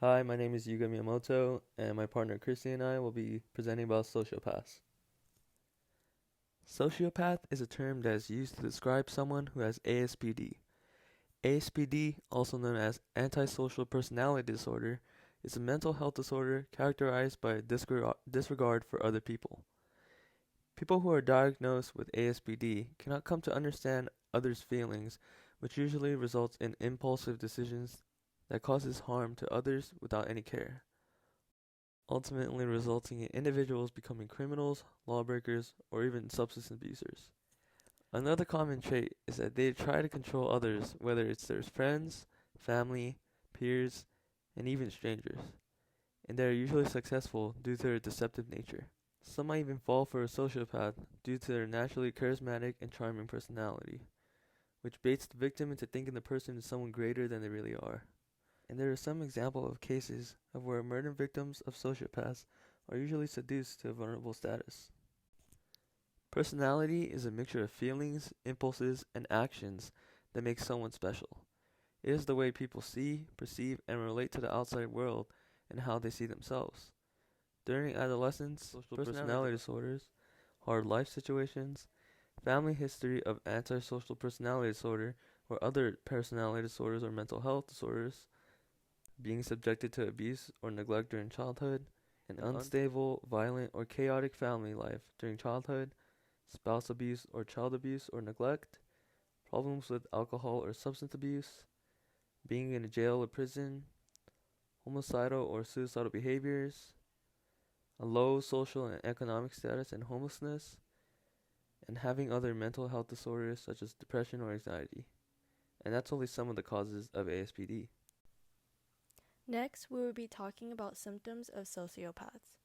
Hi, my name is Yuga Miyamoto, and my partner Christy and I will be presenting about sociopaths. Sociopath is a term that is used to describe someone who has ASPD. ASPD, also known as antisocial personality disorder, is a mental health disorder characterized by a disregard for other people. People who are diagnosed with ASPD cannot come to understand others' feelings, which usually results in impulsive decisions that causes harm to others without any care, ultimately resulting in individuals becoming criminals, lawbreakers, or even substance abusers. Another common trait is that they try to control others, whether it's their friends, family, peers, and even strangers, and they are usually successful due to their deceptive nature. Some might even fall for a sociopath due to their naturally charismatic and charming personality, which baits the victim into thinking the person is someone greater than they really are. And there are some examples of cases of where murder victims of sociopaths are usually seduced to a vulnerable status. Personality is a mixture of feelings, impulses, and actions that make someone special. It is the way people see, perceive, and relate to the outside world and how they see themselves. During adolescence, social personality disorders, hard life situations, family history of antisocial personality disorder or other personality disorders or mental health disorders, being subjected to abuse or neglect during childhood, an unstable, violent, or chaotic family life during childhood, spouse abuse or child abuse or neglect, problems with alcohol or substance abuse, being in a jail or prison, homicidal or suicidal behaviors, a low social and economic status and homelessness, and having other mental health disorders such as depression or anxiety. And that's only some of the causes of ASPD. Next, we will be talking about symptoms of sociopaths.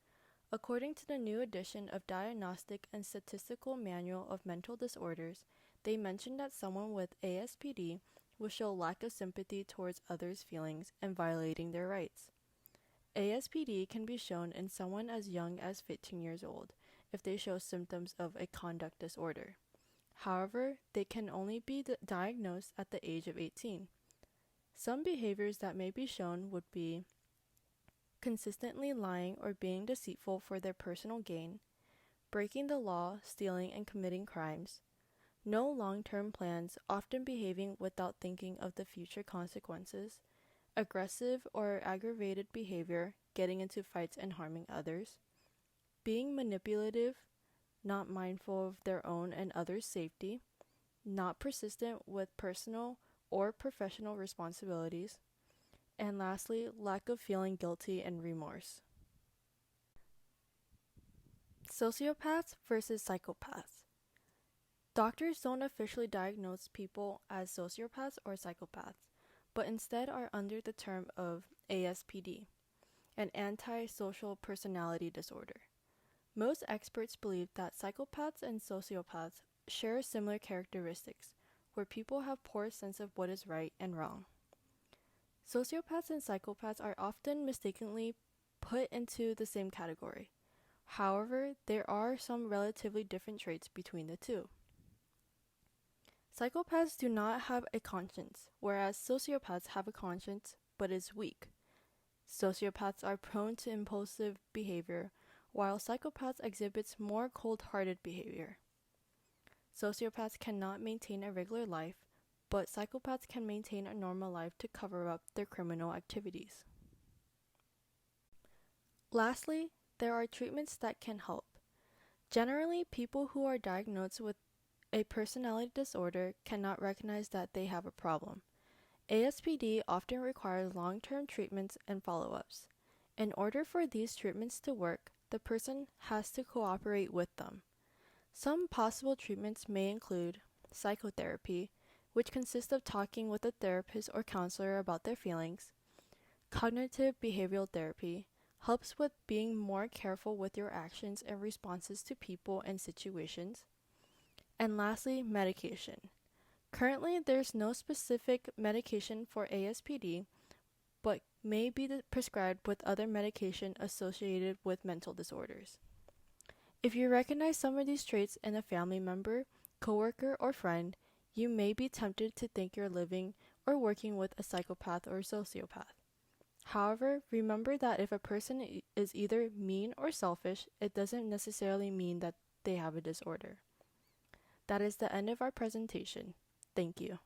According to the new edition of Diagnostic and Statistical Manual of Mental Disorders, they mention that someone with ASPD will show lack of sympathy towards others' feelings and violating their rights. ASPD can be shown in someone as young as 15 years old if they show symptoms of a conduct disorder. However, they can only be diagnosed at the age of 18. Some behaviors that may be shown would be consistently lying or being deceitful for their personal gain, breaking the law, stealing, and committing crimes, no long-term plans, often behaving without thinking of the future consequences, aggressive or aggravated behavior, getting into fights and harming others, being manipulative, not mindful of their own and others' safety, not persistent with personal or professional responsibilities, and lastly, lack of feeling guilty and remorse. Sociopaths versus psychopaths. Doctors don't officially diagnose people as sociopaths or psychopaths, but instead are under the term of ASPD, an antisocial personality disorder. Most experts believe that psychopaths and sociopaths share similar characteristics, where people have poor sense of what is right and wrong. Sociopaths and psychopaths are often mistakenly put into the same category. However, there are some relatively different traits between the two. Psychopaths do not have a conscience, whereas sociopaths have a conscience but is weak. Sociopaths are prone to impulsive behavior, while psychopaths exhibit more cold-hearted behavior. Sociopaths cannot maintain a regular life, but psychopaths can maintain a normal life to cover up their criminal activities. Lastly, there are treatments that can help. Generally, people who are diagnosed with a personality disorder cannot recognize that they have a problem. ASPD often requires long-term treatments and follow-ups. In order for these treatments to work, the person has to cooperate with them. Some possible treatments may include psychotherapy, which consists of talking with a therapist or counselor about their feelings. Cognitive behavioral therapy helps with being more careful with your actions and responses to people and situations. And lastly, medication. Currently, there's no specific medication for ASPD, but may be prescribed with other medication associated with mental disorders. If you recognize some of these traits in a family member, coworker, or friend, you may be tempted to think you're living or working with a psychopath or a sociopath. However, remember that if a person is either mean or selfish, it doesn't necessarily mean that they have a disorder. That is the end of our presentation. Thank you.